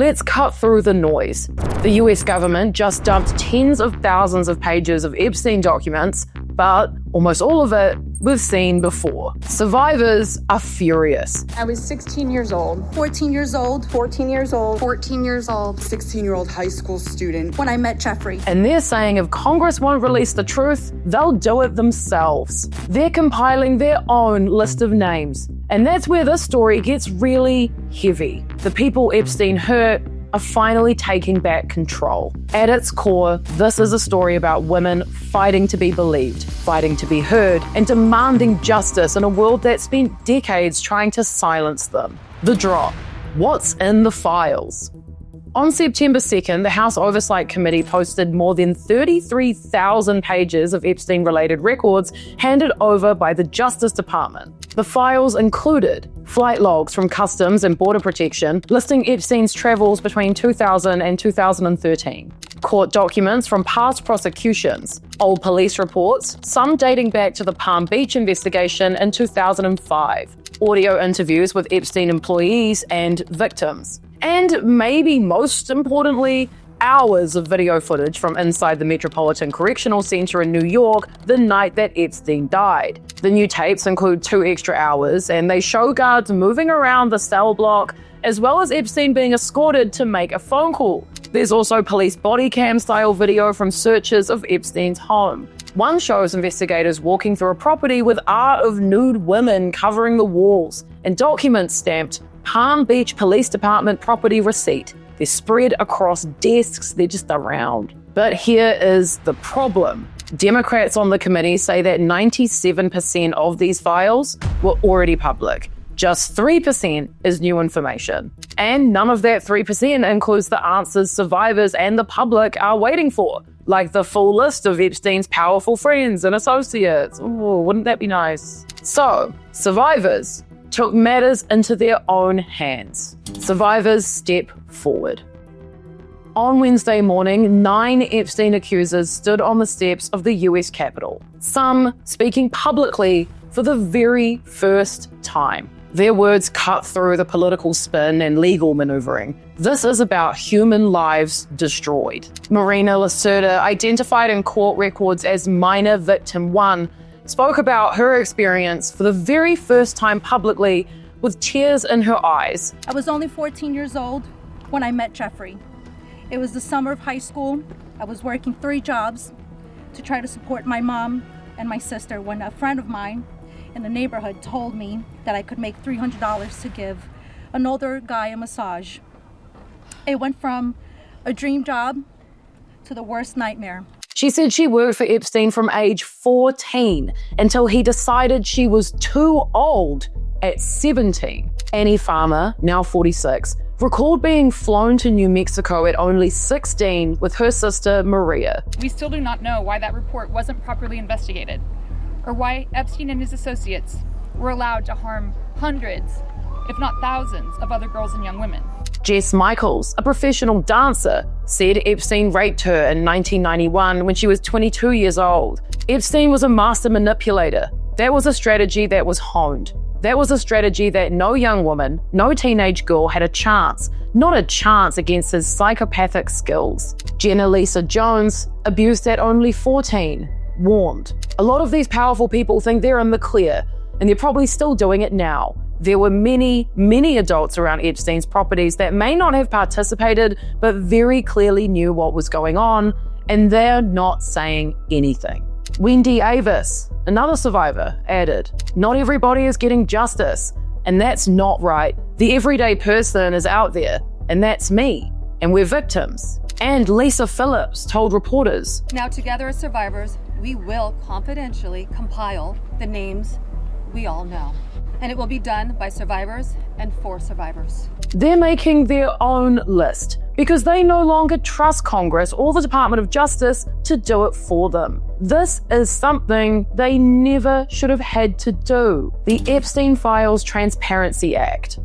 Let's cut through the noise. The US government just dumped tens of thousands of pages of Epstein documents, but almost all of it we've seen before. Survivors are furious. I was 16 years old, 14 years old, 14 years old, 14 years old, 16-year-old high school student when I met Jeffrey. And they're saying if Congress won't release the truth, they'll do it themselves. They're compiling their own list of names. And that's where this story gets really heavy. The people Epstein hurt are finally taking back control. At its core, this is a story about women fighting to be believed, fighting to be heard, and demanding justice in a world that spent decades trying to silence them. The drop. What's in the files? On September 2nd, the House Oversight Committee posted more than 33,000 pages of Epstein-related records handed over by the Justice Department. The files included flight logs from Customs and Border Protection listing Epstein's travels between 2000 and 2013, court documents from past prosecutions, old police reports, some dating back to the Palm Beach investigation in 2005, audio interviews with Epstein employees and victims, and maybe most importantly, hours of video footage from inside the Metropolitan Correctional Center in New York the night that Epstein died. The new tapes include 2 extra hours, and they show guards moving around the cell block, as well as Epstein being escorted to make a phone call. There's also police body cam style video from searches of Epstein's home. One shows investigators walking through a property with art of nude women covering the walls, and documents stamped Palm Beach Police Department property receipt. They're spread across desks, they're just around. But here is the problem. Democrats on the committee say that 97% of these files were already public. Just 3% is new information. And none of that 3% includes the answers survivors and the public are waiting for, like the full list of Epstein's powerful friends and associates. Ooh, wouldn't that be nice? So, survivors took matters into their own hands. Survivors step forward. On Wednesday morning, 9 Epstein accusers stood on the steps of the US Capitol, some speaking publicly for the very first time. Their words cut through the political spin and legal maneuvering. This is about human lives destroyed. Marina Lacerda, identified in court records as minor victim 1, spoke about her experience for the very first time publicly with tears in her eyes. I was only 14 years old when I met Jeffrey. It was the summer of high school. I was working 3 jobs to try to support my mom and my sister when a friend of mine in the neighborhood told me that I could make $300 to give an older guy a massage. It went from a dream job to the worst nightmare. She said she worked for Epstein from age 14 until he decided she was too old at 17. Annie Farmer, now 46, recalled being flown to New Mexico at only 16 with her sister Maria. We still do not know why that report wasn't properly investigated, or why Epstein and his associates were allowed to harm hundreds, if not thousands, of other girls and young women. Jess Michaels, a professional dancer, said Epstein raped her in 1991 when she was 22 years old. Epstein was a master manipulator. That was a strategy that was honed. That was a strategy that no young woman, no teenage girl had a chance, not a chance against his psychopathic skills. Jenna Lisa Jones, abused at only 14, warned. A lot of these powerful people think they're in the clear, and they're probably still doing it now. There were many, many adults around Epstein's properties that may not have participated, but very clearly knew what was going on, and they're not saying anything. Wendy Avis, another survivor, added, "Not everybody is getting justice, and that's not right. The everyday person is out there, and that's me, and we're victims." And Lisa Phillips told reporters, "Now together as survivors, we will confidentially compile the names we all know. And it will be done by survivors and for survivors." They're making their own list because they no longer trust Congress or the Department of Justice to do it for them. This is something they never should have had to do. The Epstein Files Transparency Act.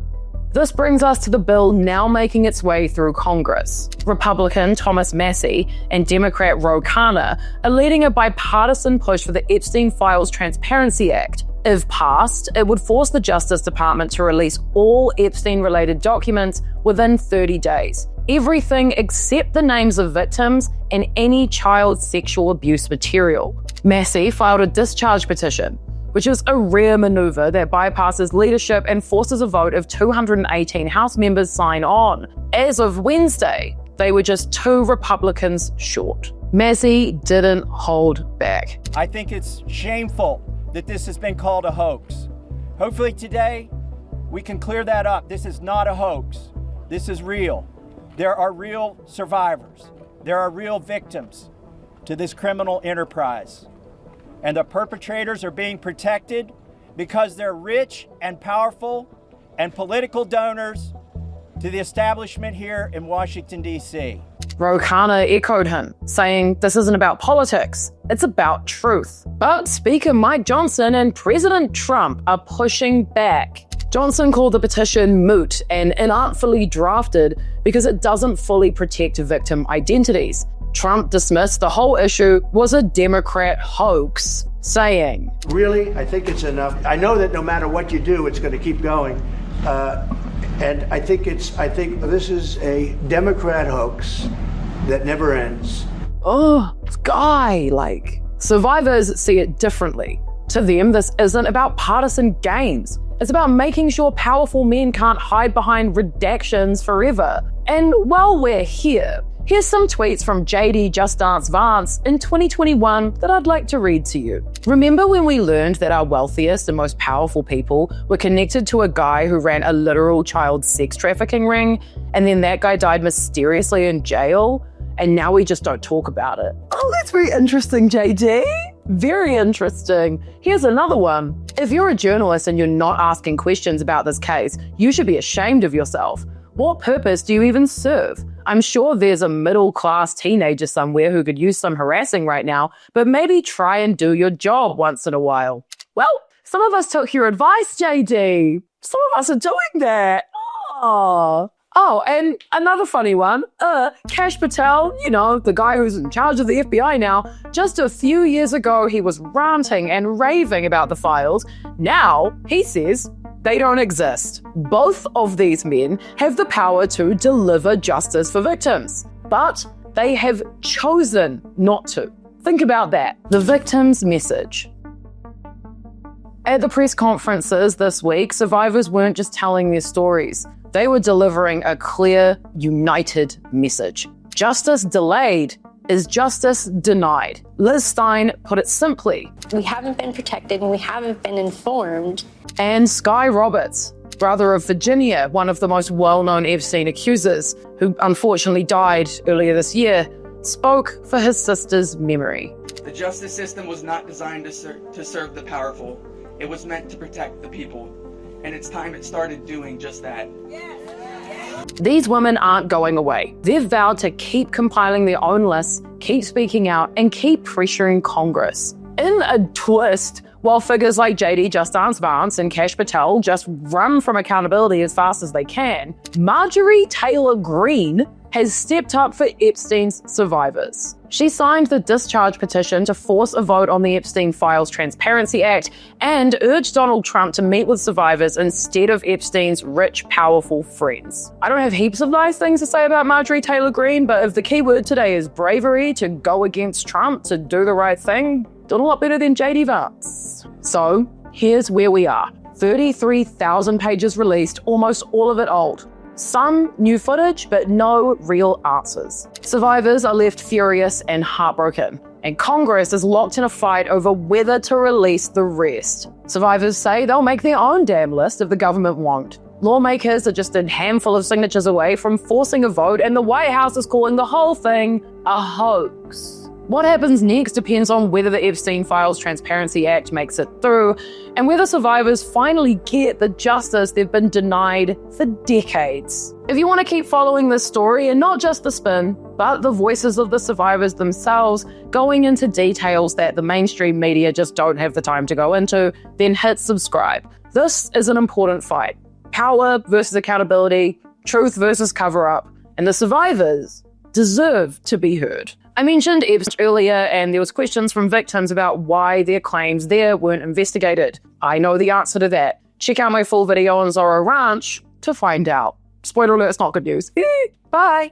This brings us to the bill now making its way through Congress. Republican Thomas Massey and Democrat Ro Khanna are leading a bipartisan push for the Epstein Files Transparency Act. If passed, it would force the Justice Department to release all Epstein-related documents within 30 days. Everything except the names of victims and any child sexual abuse material. Massey filed a discharge petition, which is a rare maneuver that bypasses leadership and forces a vote of 218 House members sign on. As of Wednesday, they were just 2 Republicans short. Massey didn't hold back. I think it's shameful that this has been called a hoax. Hopefully today, we can clear that up. This is not a hoax. This is real. There are real survivors. There are real victims to this criminal enterprise. And the perpetrators are being protected because they're rich and powerful and political donors to the establishment here in Washington, D.C. Ro Khanna echoed him, saying this isn't about politics, it's about truth. But Speaker Mike Johnson and President Trump are pushing back. Johnson called the petition moot and inartfully drafted because it doesn't fully protect victim identities. Trump dismissed the whole issue was a Democrat hoax, saying, "Really, I think it's enough. I know that no matter what you do, it's going to keep going. And I think this is a Democrat hoax that never ends." Oh, guy, survivors see it differently. To them, this isn't about partisan games. It's about making sure powerful men can't hide behind redactions forever. And while we're here, here's some tweets from JD Just Dance Vance in 2021 that I'd like to read to you. Remember when we learned that our wealthiest and most powerful people were connected to a guy who ran a literal child sex trafficking ring, and then that guy died mysteriously in jail, and now we just don't talk about it? Oh, that's very interesting, JD. Very interesting. Here's another one. If you're a journalist and you're not asking questions about this case, you should be ashamed of yourself. What purpose do you even serve? I'm sure there's a middle-class teenager somewhere who could use some harassing right now, but maybe try and do your job once in a while. Well, some of us took your advice, JD. Some of us are doing that. Oh, and another funny one. Kash Patel, the guy who's in charge of the FBI now, just a few years ago he was ranting and raving about the files. Now, he says they don't exist. Both of these men have the power to deliver justice for victims, but they have chosen not to. Think about that. The victim's message. At the press conferences this week, survivors weren't just telling their stories. They were delivering a clear, united message. Justice delayed is justice denied. Liz Stein put it simply. We haven't been protected and we haven't been informed. And Sky Roberts, brother of Virginia, one of the most well-known Epstein accusers, who unfortunately died earlier this year, spoke for his sister's memory. The justice system was not designed to serve the powerful. It was meant to protect the people. And it's time it started doing just that. These women aren't going away. They've vowed to keep compiling their own lists, keep speaking out, and keep pressuring Congress. In a twist, while figures like JD Just Dance Vance and Kash Patel just run from accountability as fast as they can, Marjorie Taylor Greene has stepped up for Epstein's survivors. She signed the discharge petition to force a vote on the Epstein Files Transparency Act and urged Donald Trump to meet with survivors instead of Epstein's rich, powerful friends. I don't have heaps of nice things to say about Marjorie Taylor Greene, but if the key word today is bravery, to go against Trump, to do the right thing, done a lot better than JD Vance. So here's where we are. 33,000 pages released, almost all of it old. Some new footage, but no real answers. Survivors are left furious and heartbroken, and Congress is locked in a fight over whether to release the rest. Survivors say they'll make their own damn list if the government won't. Lawmakers are just a handful of signatures away from forcing a vote, and the White House is calling the whole thing a hoax. What happens next depends on whether the Epstein Files Transparency Act makes it through, and whether survivors finally get the justice they've been denied for decades. If you want to keep following this story, and not just the spin, but the voices of the survivors themselves, going into details that the mainstream media just don't have the time to go into, then hit subscribe. This is an important fight. Power versus accountability, truth versus cover-up, and the survivors deserve to be heard. I mentioned Epstein earlier, and there was questions from victims about why their claims there weren't investigated. I know the answer to that. Check out my full video on Zorro Ranch to find out. Spoiler alert, it's not good news. Bye.